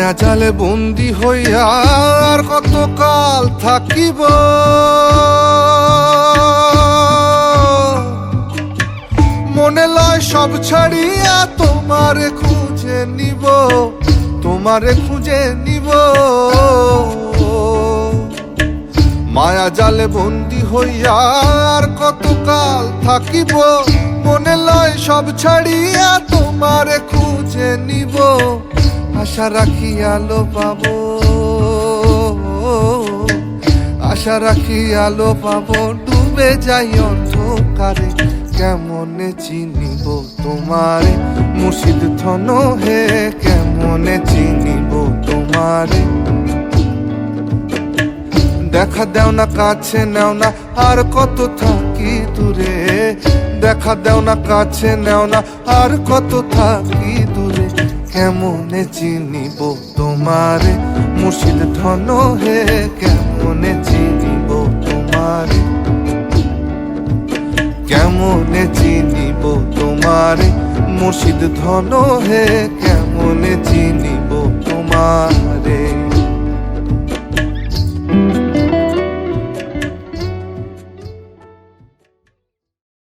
মায়া জালে বন্দি হইয়া আর কতকাল থাকিব, মনে লয় সব ছাড়িয়া তোমারে খুঁজে নিব, তোমারে খুঁজে নিব। মায়া জালে বন্দি হইয়া আর কতকাল থাকিব, মনে লয় সব ছাড়িয়া তোমারে খুঁজে নিব। আশা রাখি আলো পাবো, আশা রাখি আলো পাবো, ডুবে যাই অন্ধকারে। কেমনে চিনিব তোমারে মুর্শিদ ধন হে, কেমনে চিনিব তোমারে। দেখা দেও না কাছে নেও না আর কত থাকি দূরে, দেখা দেও না কাছে নেও না আর কত থাকি দূরে। কেমনে চিনিব তোমারে মুর্শিদ ধন হে, কেমনে চিনিব তোমারে, কেমনে চিনিব তোমারে মুর্শিদ ধন হে, কেমনে চিনিব।